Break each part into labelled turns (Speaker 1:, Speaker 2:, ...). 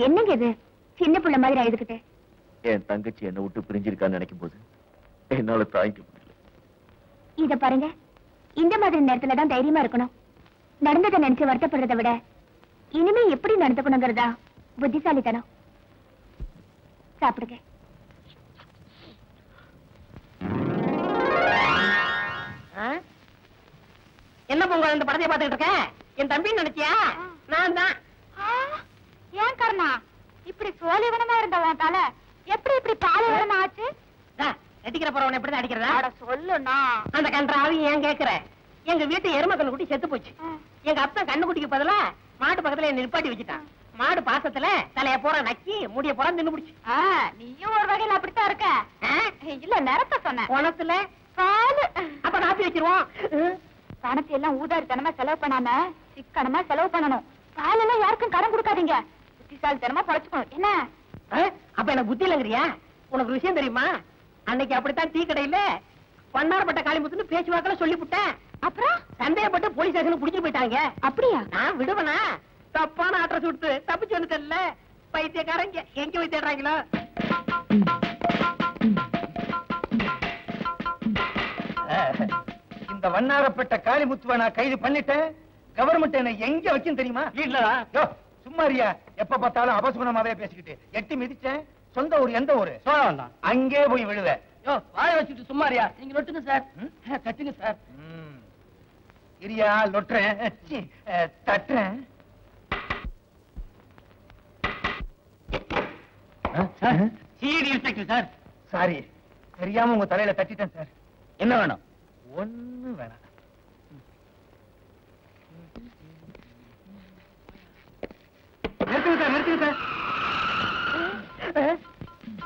Speaker 1: என்னங்க இது சின்ன புள்ள மாதிரி அழுதுகிட்டு?
Speaker 2: என் தங்கச்சி என்ன விட்டு பிரிஞ்சிருக்கான்னு நினைக்கும் போது என்னால தாங்கிக்க முடியல.
Speaker 1: இத பாருங்க, இந்த மாதிரி நேரத்துல தான் தைரியமா இருக்கணும். நடந்ததை நினைச்சு வருத்தப்படுறதை விட இனிமே எப்படி நடந்துக்கணுங்கிறதா புத்திசாலித்தனம். சாப்பிடுங்க.
Speaker 3: என்ன பொங்க இந்த படத்தை பார்த்துட்டு இருக்க? என் தம்பி நினைச்சியா? நான் தான்.
Speaker 1: ஏன் கர்ணா இப்படி சோழிவனமா இருந்தவன் தல எப்படி இப்படி பாலைவனம் ஆச்சு?
Speaker 3: அடிக்கிற போறவன் எப்படிதான் அடிக்கிறதா?
Speaker 1: சொல்லுண்ணா.
Speaker 3: அந்த கன்றாவி ஏன் கேக்குற? எங்க வீட்டு எரும கண்ணு குட்டி செத்து போச்சு. எங்க அப்பா கண்ணு குட்டிக்கு பதிலா மாட்டு பக்கத்துல என்ன நிப்பாட்டி வச்சுட்டான். மாடு பாசத்துல தலைய போற நக்கி முடிய போற தின்னு பிடிச்சு.
Speaker 1: நீயும் ஒரு வகையில அப்படித்தான் இருக்க. இல்ல நிறத்த சொன்ன
Speaker 3: குணத்துல
Speaker 1: பாலு.
Speaker 3: அப்ப காப்பி வச்சிருவோம்.
Speaker 1: பணத்தை எல்லாம் ஊதாரித்தனமா செலவு பண்ணாம சிக்கனமா செலவு பண்ணணும். பாலெல்லாம் யாருக்கும் கடன் கொடுக்காதீங்க. புத்திசாலித்தனமா பழச்சுக்கணும். என்ன
Speaker 3: அப்ப எனக்கு புத்தி இல்லங்கிறியா? உனக்கு விஷயம் தெரியுமா? அன்னைக்கு அப்படித்தான் டீ கடையில பன்னாரப்பட்ட காளிமுத்துன்னு பேச்சுவாக்கல சொல்லிவிட்டேன்.
Speaker 1: அப்புறம்
Speaker 3: சந்தேகப்பட்டு போலீஸ் ஸ்டேஷனுக்கு புடிச்சு போயிட்டாங்க.
Speaker 1: அப்படியா?
Speaker 3: நான் விடுவனா? தப்பான அட்ரஸ் விட்டு தப்பிச்சு வந்துட்டல. பைத்தியக்காரங்க எங்க போய் தேடுறாங்களோ?
Speaker 4: இந்த வண்ணாரப்பட்ட காளிமுத்துவ நான் கைது பண்ணிட்டேன். கவர்மெண்ட் என்ன எங்க வச்சுன்னு தெரியுமா? இல்ல சும்மாரியா, எப்ப பார்த்தாலும் அபசுகுணமாவே பேசிக்கிட்டு. எட்டி மிதிச்சேன். சொந்த ஊர் எந்த ஊரு? சோழவந்தான். அங்கே போய் விழுவ.
Speaker 3: வாய வச்சுட்டு சும்மாரியா? நீங்க நொட்டுங்க சார். தட்டுங்க சார்.
Speaker 4: இரியா லொட்டுறேன், தட்டுறேன்.
Speaker 3: City inspector sir.
Speaker 4: சாரி, தெரியாம உங்க தலையில தட்டிட்டேன் சார்.
Speaker 2: என்ன வேணும்?
Speaker 4: ஒண்ணு வேணாம். நிறுத்துங்க சார், நிறுத்துங்க சார்.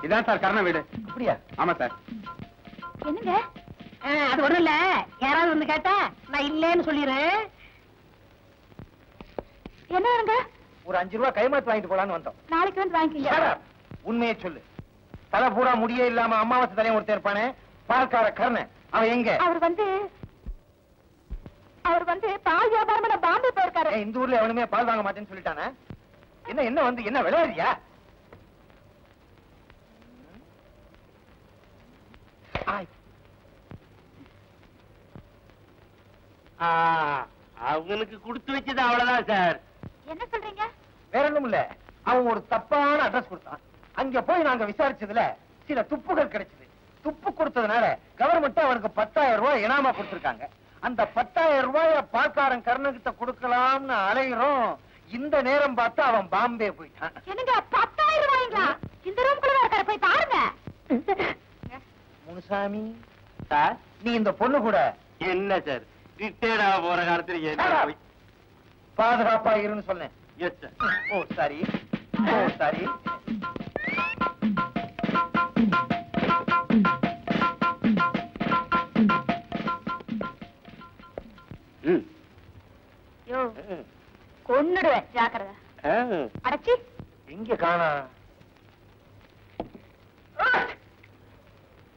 Speaker 2: இதான் சார் கர்ண வீடு.
Speaker 4: அப்படியா?
Speaker 2: ஆமா சார்.
Speaker 1: என்னங்க?
Speaker 3: அது ஒண்ணும் இல்ல. யாராவது வந்து கேட்டா நான் இல்லேன்னு சொல்லிடுறேன்.
Speaker 1: என்ன வருங்க?
Speaker 4: ஒரு 5 ரூபாய் கைமாத்து வாங்கிட்டு போலான்னு வந்தோம்.
Speaker 1: நாளைக்கு வந்து வாங்கிக்கீங்க.
Speaker 4: உண்மையை சொல்லு. தலை பூரா முடியே இல்லாம அமாவாசை தலையும் ஒருத்தர் இருப்பானே, பால்கார கர்ணன், அவன் எங்க?
Speaker 1: அவர் வந்து பால் வியாபாரம் பாம்பே போயிருக்காரு.
Speaker 4: இந்த ஊர்ல எவனுமே பால் வாங்க மாட்டேன்னு சொல்லிட்டானே. என்ன வந்து என்ன விளையாடுறியா?
Speaker 2: அவனுக்கு கொடுத்து வச்சது அவ்வளவுதான் சார்.
Speaker 1: என்ன சொல்றீங்க?
Speaker 4: வேற ஒண்ணும் இல்ல. அவன் ஒரு தப்பான அட்ரஸ் கொடுத்தான். அங்க போய் நாங்க விசாரிச்சதுல சில துப்புகள் கிடைச்சது. துப்பு கொடுத்ததுனால கவர்மெண்ட் அவனுக்கு 10,000 ரூபாய் இனாமா கொடுத்திருக்காங்க. அந்த 10,000 ரூபாய பால்காரன் கர்ணகிட்ட கொடுக்கலாம்னு அலைகிறோம். இந்த நேரம் பார்த்து அவன் பாம்பே போயிட்டான்.
Speaker 1: என்னங்க 10,000 ரூபாய்ங்களா? இந்த ரூம்குள்ள இருக்காரு, போய் பாருங்க.
Speaker 4: முனுசாமி சார், நீ இந்த பொண்ணு கூட
Speaker 2: என்ன சார் ரிட்டையர்ட் ஆக போற காலத்துல
Speaker 4: பாதுகாப்பா இருன்னு சொன்னேன்.
Speaker 2: Yes sir.
Speaker 4: Oh sorry, oh sorry.
Speaker 1: யோ கொன்னுடுவேன், ஜாக்கிரதை. அடச்சி
Speaker 4: எங்க காணா?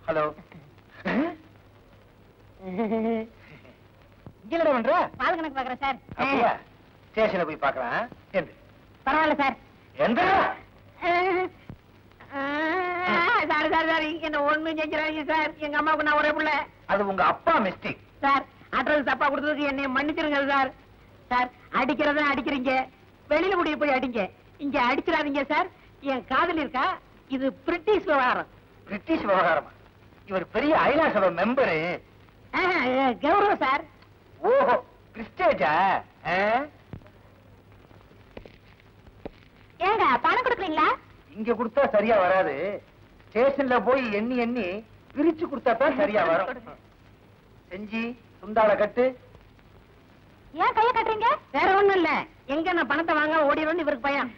Speaker 4: ஹலோ, இங்க பண்ற?
Speaker 3: பால் கணக்கு பாக்குறேன் சார்.
Speaker 4: அப்படியா? ஸ்டேஷன்ல போய் பாக்கலாம்.
Speaker 3: பரவாயில்ல சார்.
Speaker 4: எந்த
Speaker 3: சாரி சார், சாரி என்ன ஒண்ணும் செஞ்சிடாதீங்க சார். எங்க அம்மாவுக்கு நான் ஒரே பிள்ளை.
Speaker 4: அது உங்க அப்பா மிஸ்டேக்
Speaker 3: சார். அட்ரஸ் தப்பா கொடுத்ததுக்கு என்னை மன்னிச்சிருங்க சார். சார் அடிக்கிறதா அடிக்கிறீங்க, வெளியில முடிய போய் அடிங்க, இங்க அடிச்சிடாதீங்க சார். என் காதல் இருக்கா? இது பிரிட்டிஷ் விவகாரம்.
Speaker 4: பிரிட்டிஷ் விவகாரமா? இவர் பெரிய ஐநா சபை மெம்பரு.
Speaker 3: கௌரவம் சார்.
Speaker 4: ஓஹோ, பிரிஸ்டேஜா?
Speaker 1: ஏங்க பணம் கொடுக்குறீங்களா?
Speaker 4: இங்க கொடுத்தா சரியா வராது. ஸ்டேஷன்ல போய் எண்ணி எண்ணி பிரிச்சு கொடுத்தா தான் சரியா வரும். செஞ்சி சுண்டால கட்டு.
Speaker 1: ஏன் கைய கட்டுறீங்க?
Speaker 3: வேற ஒண்ணும் இல்ல, எங்க நான் பணத்தை வாங்க ஓடிடும்னு இவருக்கு பயம்.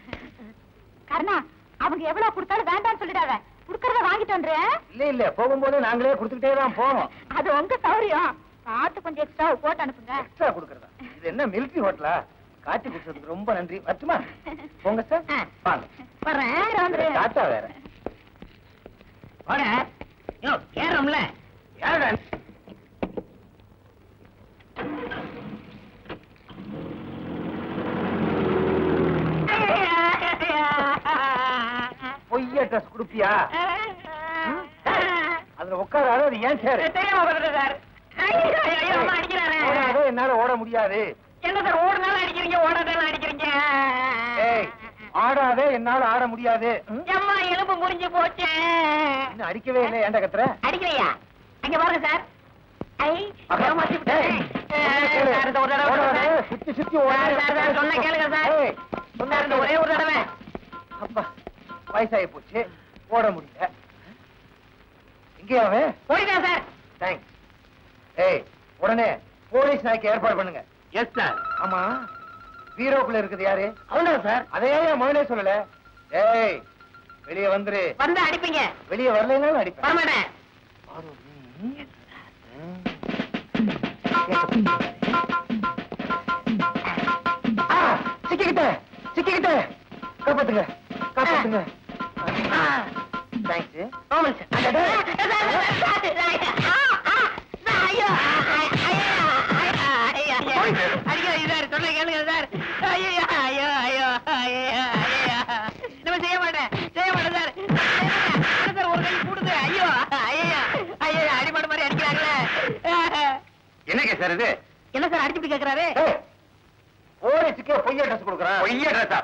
Speaker 1: கர்ணா, அவங்க எவ்வளவு கொடுத்தாலும் வேண்டாம்னு சொல்லிடாத. குடுக்கறத வாங்கிட்டு வந்துறேன்.
Speaker 4: இல்ல இல்ல, போகும்போது நாங்களே கொடுத்துக்கிட்டே தான் போவோம்.
Speaker 1: அது உங்க சௌரியம். பார்த்து கொஞ்சம் எக்ஸ்ட்ரா போட்டு அனுப்புங்க.
Speaker 4: எக்ஸ்ட்ரா கொடுக்கறதா? இது என்ன மிலிட்டரி ஹோட்டலா? காட்டி கொடுத்ததுக்கு ரொம்ப நன்றி. வரட்டுமா? போங்க சார். வாங்க.
Speaker 3: வர்றேன்.
Speaker 4: டாட்டா வேற.
Speaker 3: வாடா. யோ ஏறம்ல.
Speaker 4: யாரடா? ட்ரெஸ் கொடுப்பியா? அதுல உட்காராது, அது ஏன் சேரு?
Speaker 3: தெரியாம வந்துட்டேன் சார். ஐயோ அம்மா அடிக்கிறாரு.
Speaker 4: என்னால ஓட முடியாது.
Speaker 3: என்ன சார் ஓடுனாலும் அடிக்கிறீங்க, ஓடாதாலும் அடிக்கிறீங்க?
Speaker 4: ஏய், ஆடாதே, என்னால ஆட முடியாது.
Speaker 3: அம்மா எலும்பு முறிஞ்சு போச்சு.
Speaker 4: இன்னும் அடிக்கவே இல்லை, ஏன்டா கத்துற?
Speaker 3: அடிக்கலையா? அங்க பாருங்க சார்.
Speaker 4: சுத்தி சுத்தி
Speaker 3: சொன்ன கேளுங்க சார். ஒரே ஒரு தடவை.
Speaker 4: அப்பா, வயசாகி போச்சு, ஓட முடியல. இங்கேயாவே
Speaker 3: ஓடிதான் சார்.
Speaker 4: தேங்க்ஸ். ஏய், உடனே போலீஸ் நாய்க்கு ஏற்பாடு பண்ணுங்க.
Speaker 2: Yes sir.
Speaker 4: ஆமா, பீரோக்குள்ள இருக்குது யாரு?
Speaker 3: அவன்தான் சார்.
Speaker 4: அதையே முதலே சொல்லல. ஏய், வெளியே வந்துரு.
Speaker 3: வந்து அடிப்பீங்க.
Speaker 4: வெளியே வரலைனாலும் அடிப்பேன்.
Speaker 3: வரமாட்டேன்.
Speaker 4: சிக்கிக்கிட்டேன், சிக்கிக்கிட்டேன். காப்பாத்துங்க, காப்பாத்துங்க. தேங்க்ஸ்.
Speaker 3: ஆமாம் சார். சொல்ல கேளுங்க சார். ஐயோ ஐயோ ஐயோ ஐயோ நம்ம செய்ய மாட்டேன், செய்ய மாட்டேன் சார். சார் ஒரு கை கூடுது. ஐயோ ஐயோ ஐயோ அடிமாடு மாதிரி அடிக்கிறாங்களே.
Speaker 4: என்ன சார் இது?
Speaker 3: என்ன சார் அடிச்சுட்டு கேட்கிறாரு?
Speaker 4: போலீஸுக்கே பொய்ய ட்ரெஸ் கொடுக்குறான். பொய்ய ட்ரெஸ்ஸா?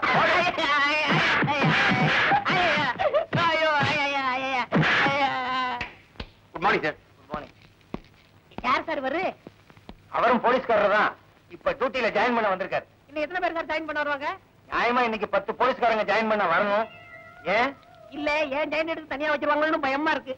Speaker 4: Good morning sir. Good morning.
Speaker 3: யார் சார் இவரு?
Speaker 4: அவரும் போலீஸ்காரர் தான். இப்ப டியூட்டில ஜாயின் பண்ண வந்திருக்காரு.
Speaker 3: இன்னும் எத்தனை பேர் சார் ஜாயின் பண்ண வருவாங்க?
Speaker 4: நியாயமா இன்னைக்கு 10 போலீஸ்காரங்க ஜாயின் பண்ண வரணும். ஏன்
Speaker 3: இல்ல ஏன் ஜாயின் எடுத்து தனியா வச்சிருவாங்கன்னு பயமா இருக்கு.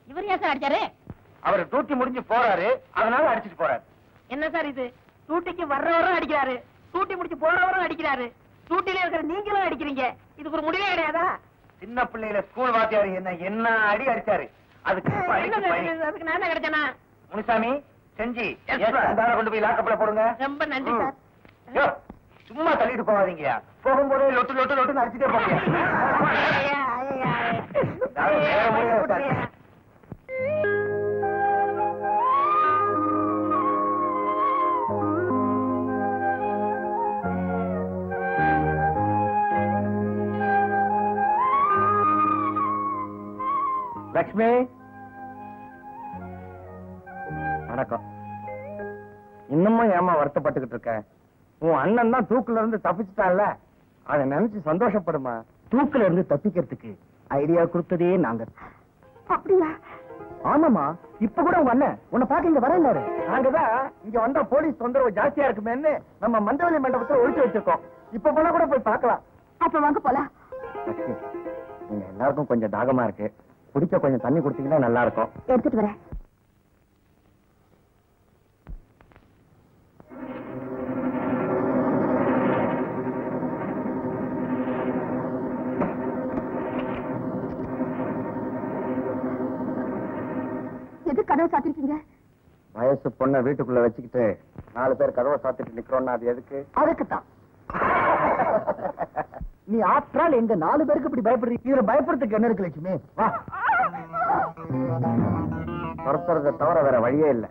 Speaker 3: இவர் ஏன் சார் அடிச்சாரு?
Speaker 4: அவர் டியூட்டி முடிஞ்சு போறாரு, அதனால அடிச்சிட்டு போறாரு.
Speaker 3: என்ன சார் இது? டூட்டிக்கு வர்றவரும் அடிக்கிறாரு, டூட்டி முடிச்சு போறவரும் அடிக்கிறாரு, டூட்டில இருக்கிற நீங்களும் அடிக்கிறீங்க. இதுக்கு ஒரு முடிவே கிடையாதா?
Speaker 4: சின்ன பிள்ளையில ஸ்கூல் வாத்தியார் என்ன அடி அடிச்சாரு. அதுக்கு
Speaker 3: அதுக்கு நான் கிடைச்சேனா?
Speaker 4: முனுசாமி, செஞ்சி கொண்டு போய் லாக்கப்ல போடுங்க.
Speaker 3: ரொம்ப நன்றி சார்.
Speaker 4: ஐயோ, சும்மா தள்ளிட்டு போகாதீங்க. போகும்போதே லொட்டு லொட்டு லொட்டு அடிச்சுட்டே போங்க. லக்ஷ்மி, வணக்கம். இன்னமும் ஏமா வருத்தப்பட்டுக்கிட்டு இருக்க? உன் அண்ணன் தான் தூக்குல இருந்து தப்பிச்சுட்டான்ல, அதை நினைச்சு சந்தோஷப்படுமா. தூக்குல இருந்து தப்பிக்கிறதுக்கு ஐடியா கொடுத்ததே நாங்க.
Speaker 1: அப்படியா?
Speaker 4: ஆமாமா, இப்ப கூட உங்க அண்ணன் உன்னை பாக்க இங்க வரல. நாங்கதான் இங்க வந்தா போலீஸ் தொந்தரவு ஜாஸ்தியா இருக்குமேன்னு நம்ம மண்டவலி மண்டபத்துல ஒழிச்சு வச்சிருக்கோம். இப்ப போனா கூட போய் பார்க்கலாம்.
Speaker 1: அப்ப வாங்க போலாம்.
Speaker 4: லட்சுமி, நீங்க எல்லாருக்கும் கொஞ்சம் தாகமா இருக்கு, குடிக்க கொஞ்சம் தண்ணி குடுத்தீங்கன்னா நல்லா இருக்கும்.
Speaker 1: எடுத்துட்டு வரேன். எது கதவை சாத்திருக்கீங்க?
Speaker 4: வயசு பொண்ணை வீட்டுக்குள்ள வச்சுக்கிட்டு 4 பேர் கதவை சாத்திட்டு நிக்கிறோம்னா அது எதுக்கு? அதுக்குத்தான். நீ ஆற்றால் எங்க 4 பேருக்கு இப்படி பயப்படுறீங்க. இதுல பயப்படுறதுக்கு என்ன இருக்கு லட்சுமி? வா, துரத்துறதை தவிர வேற வழியே இல்லை.